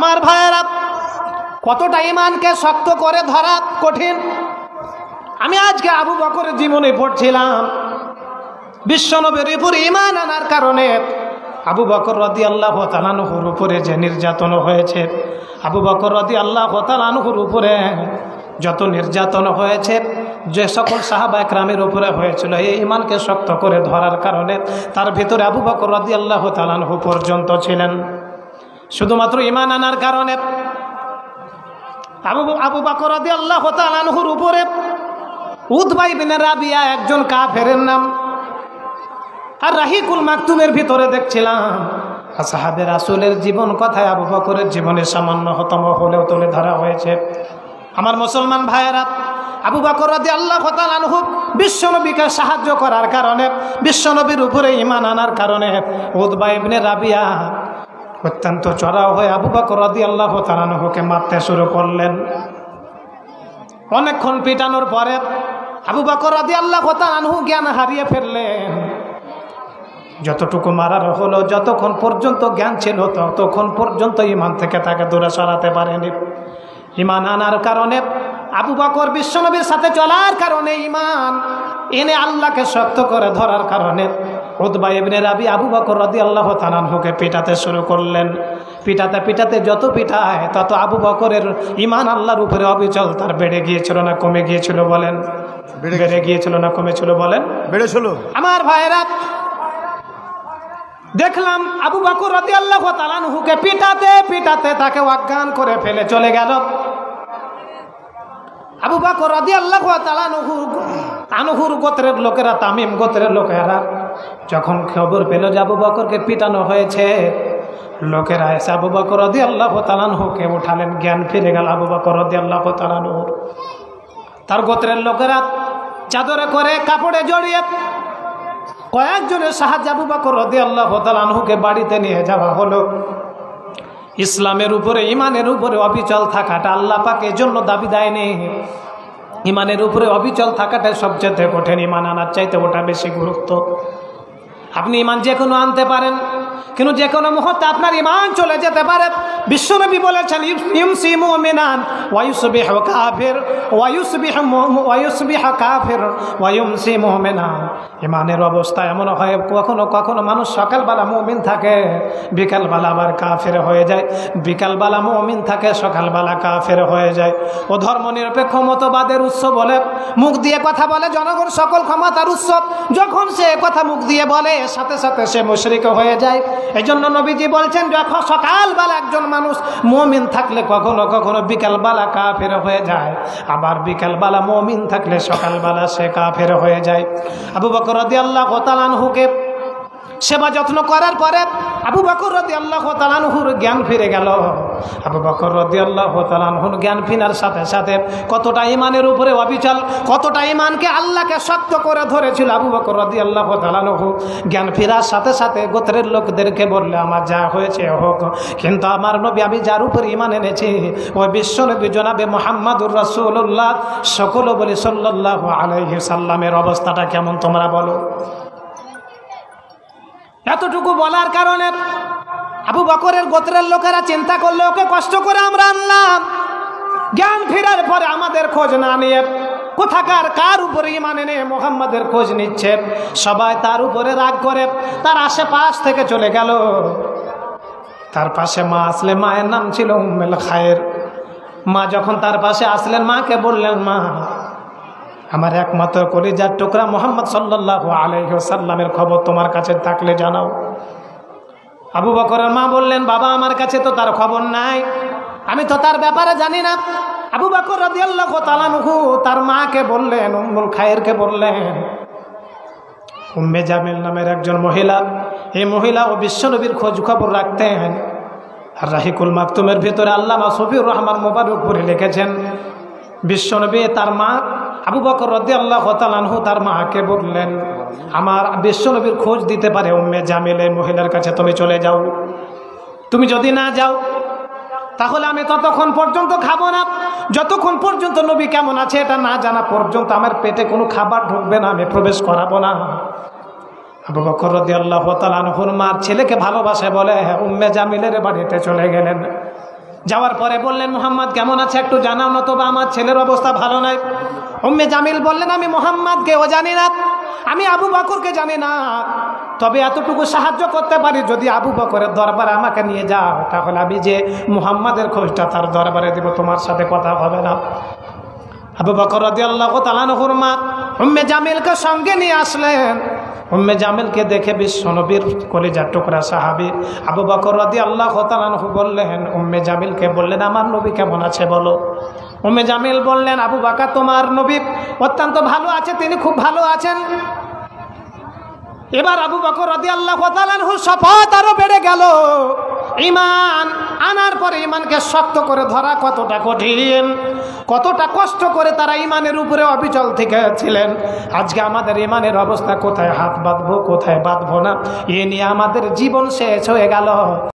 আমার ভাইয়েরা, কতটা ঈমানকে শক্ত করে ধরা কঠিন। আমি আজকে আবু বকরের জীবনে পড়ছিলাম, বিশ্বনবীর উপর ঈমান আনার কারণে আবু বকর রাদিয়াল্লাহু তাআলা আনহুর উপরে যে নির্যাতন হয়েছে, আবু বকর রাদিয়াল্লাহু তাআলা আনহুর উপরে যত নির্যাতন হয়েছে, যে সকল সাহাবা একরামের উপরে হয়েছিল, এই ঈমানকে শক্ত করে ধরার কারণে তার ভিতরে আবু বকর রাদিয়াল্লাহু তাআলা আনহু পর্যন্ত ছিলেন। শুধুমাত্র ঈমান আনার কারণে আবু বকর রাদিয়াল্লাহু তাআলা আনহুর উপরে উতবা ইবনে রাবিয়া, একজন কাফেরের নাম। আর রাহিকুল মাকতুমের ভিতরে দেখছিলাম আসহাবে রাসূলের জীবন কথায় আবু বকরের জীবনে সামান্য হতম হলেও তুলে ধরা হয়েছে। আমার মুসলমান ভাইয়েরা, আবু বকর রাদিয়াল্লাহু তাআলা আনহু বিশ্বনবীকে সাহায্য করার কারণে, বিশ্বনবীর উপরে ঈমান আনার কারণে উতবা ইবনে রাবিয়া অত্যন্ত চড়াও হয়ে আবু বকর রাদিয়াল্লাহু তাআলা আনহুকে মারতে শুরু করলেন। অনেকক্ষণ পিটানোর পরে আবু বকর রাদিয়াল্লাহু তাআলা আনহু জ্ঞান হারিয়ে ফেললেন। যতটুকু মারার হলো, যতক্ষণ পর্যন্ত জ্ঞান ছিল ততক্ষণ পর্যন্ত ঈমান থেকে তাকে দূরে সরাতে পারেনি। ঈমান আনার কারণে, আবু বকর বিশ্বনবীর সাথে চলার কারণে, ঈমান এনে আল্লাহকে শক্ত করে ধরার কারণে উতবা ইবনে রাবি আবু বকর রাদিয়াল্লাহু তাআলা আনহুকে পিটাতে শুরু করলেন। পিটাতে পিটাতে যত পিটায় তত আবু বকরের ঈমান আল্লাহর উপরে অবিচল তার বেড়ে গিয়েছিল না কমে গিয়েছিল বলেন? বেড়ে গিয়েছিল না কমেছিল বলেন? বেড়েছিল। আমার ভাইয়েরা, দেখলাম আবু বকর রাদিয়াল্লাহু তাআলা আনহুকে পিটাতে পিটাতে তাকে অজ্ঞান করে ফেলে চলে গেল। আবু বকর রাদিয়াল্লাহু তাআলা আনহুর গোত্রের লোকেরা, তামিম গোত্রের লোকেরা যখন খবর পেল যে আবু বকরকে পিটানো হয়েছে, লোকেরা এসে আবু বকর রাদিয়াল্লাহু তাআলা আনহুকে উঠালেন। জ্ঞান ফিরে গেল আবু বকর রাদিয়াল্লাহু তাআলা আনহুর। তার গোত্রের লোকেরা চাদরে করে, কাপড়ে জড়িয়ে কয়েকজনের সাহায্যে আবু বকর রাদিয়াল্লাহু তাআলা আনহুকে বাড়িতে নিয়ে যাওয়া হলো। ইসলামের উপরে, ঈমানের উপরে অবিচল থাকাটা আল্লাহ পাক এর জন্য দাবি দেয়নি। ঈমানের উপরে অবিচল থাকাটাই সবচেয়ে কঠিন। ঈমান আনার চাইতে ওটা বেশি গুরুত্ব। আপনি ঈমান যে কোনো আনতে পারেন, কিন্তু যে কোনো মুহূর্তে আপনার ঈমান চলে যেতে পারে। বিশ্বনবী বলেছেন, ইউমসি মুমিনান ওয়া ইউসবিহু কাফির ওয়া ইউসবিহু কাফির ওয়া ইউমসি মুমিনান। ঈমানের অবস্থা এমন হয়, কখনো কখনো মানুষ সকালবেলা মুমিন থাকে, বিকালবেলা আবার কাফের হয়ে যায়। বিকালবেলা মুমিন থাকে, সকালবেলা কাফের হয়ে যায়। ও ধর্মনিরপেক্ষ মতবাদের উৎস বলে, মুখ দিয়ে কথা বলে, জনগণ সকল ক্ষমতার উৎস। যখন সে কথা মুখ দিয়ে বলে, সাথে সাথে সে মুশরিক হয়ে যায়। এই জন্য নবীজি বলছেন, যখন সকালবেলা একজন মানুষ মুমিন থাকলে কখনো কখনো বিকালবেলা কাফের হয়ে যায়, আবার বিকালবেলা মুমিন থাকলে সকালবেলা সে কাফের হয়ে যায়। আবু বকর রাদিয়াল্লাহু তাআলা আনহুকে সেবা যত্ন করার পরে আবু বকর রাদিয়াল্লাহু তাআলা আনহুর জ্ঞান ফিরে গেল। আবু বকর রাদিয়াল্লাহু তাআলা আনহুর জ্ঞান ফিরার সাথে সাথে কতটা ঈমানের উপরে অবিচল, কতটা ঈমানকে আল্লাহকে শক্ত করে ধরেছিল আবু বকর রাদিয়াল্লাহু তাআলা আনহু। জ্ঞান ফিরার সাথে সাথে গোত্রের লোকদেরকে বললে, আমার যা হয়েছে হোক, কিন্তু আমার নবী, আমি যার উপর ঈমান এনেছি ওই বিশ্বনবী জনাবে মুহাম্মাদুর রাসূলুল্লাহ সকল বলি সাল্লাল্লাহু আলাইহি সাল্লামের অবস্থাটা কেমন তোমরা বলো। এতটুকু বলার কারণে আবু বকরের গোত্রের লোকেরা চিন্তা করলে, ওকে কষ্ট করে আমরা আনলাম, জ্ঞান ফেরার পরে আমাদের খোঁজ না নিয়ে কোথাকার কার উপরে ঈমান এনে মুহাম্মাদের খোঁজ নিচ্ছে। সবাই তার উপরে রাগ করে তার আশেপাশ থেকে চলে গেল। তার পাশে মা আসলে, মায়ের নাম ছিল উম্মুল খায়ের। মা যখন তার পাশে আসলেন, মাকে বললেন, মা, আমার একমাত্র কলিজার টুকরা মুহাম্মদ সাল্লাল্লাহু আলাইহি ওয়াসাল্লামের খবর তোমার কাছে থাকলে জানাও। আবু বকরের মা বললেন, বাবা, আমার কাছে তো তার খবর নাই, আমি তো তার ব্যাপারে জানি না। আবু বকর রাদিয়াল্লাহু তাআলা আনহু তার মাকে বললেন, উম্মুল খায়েরকে বললেন, উম্মে জামিল নামের একজন মহিলা, এই মহিলা ও বিশ্বনবীর খোঁজ খবর রাখতেন। আর রাহিকুল মাকতুমের ভিতরে আল্লামা সফিউর রহমান মুবারকপুরি লিখেছেন, বিশ্বনবী তার মা আবু বকর রাদিয়াল্লাহু তাআলা আনহু তার মাকে বললেন, আমার বিশ্বনবীর খোঁজ দিতে পারে উম্মে জামিল, এই মহিলার কাছে তুমি চলে যাও। তুমি যদি না যাও তাহলে আমি ততক্ষণ পর্যন্ত খাবো না, যতক্ষণ পর্যন্ত নবী কেমন আছে এটা না জানা পর্যন্ত আমার পেটে কোনো খাবার ঢুকবে না, আমি প্রবেশ করাবো না। আবু বকর রাদিয়াল্লাহু তাআলা আনহুর মা ছেলেকে ভালোবাসে বলে উম্মে জামিলের বাড়িতে চলে গেলেন। যাওয়ার পরে বললেন, মুহাম্মদ কেমন আছে একটু জানাও না তো, বা আমার ছেলের অবস্থা ভালো নয়। উম্মে জামিল বললেন, আমি মুহাম্মদকেও জানি না, আমি আবু বকরকে জানি না, তবে এতটুকু সাহায্য করতে পারি, যদি আবু বকরের দরবারে আমাকে নিয়ে যাও, তাহলে আমি যে মুহাম্মাদের খোঁজটা তার দরবারে দিব, তোমার সাথে কথা হবে না। আবু বকর রাদিয়াল্লাহু তাআলা আনহুর মা উম্মে জামিলকে সঙ্গে নিয়ে আসলেন। উম্মে জামিলকে দেখে বিশ্বনবীর কলিজার টুকরা সাহাবী আবু বকর রাদিয়াল্লাহু তাআলা আনহু বললেন, উম্মে জামিলকে বললেন, আমার নবী কেমন আছে বলো। উম্মে জামিল বললেন, আবু বকর তোমার নবী অত্যন্ত ভালো আছে, তিনি খুব ভালো আছেন। এবার আবু বকর রাদিয়াল্লাহু তাআলা আনহু শপথ আরো বেড়ে গেল। ঈমান আনার পরে ঈমানকে শক্ত করে ধরা কতটা কঠিন, কতটা কষ্ট করে তারা ঈমানের উপরে অবিচল থেকেছিলেন। আজকে আমাদের ঈমানের অবস্থা, কোথায় হাত বাঁধবো কোথায় বাঁধবো না, এ নিয়ে আমাদের জীবন শেষ হয়ে গেল।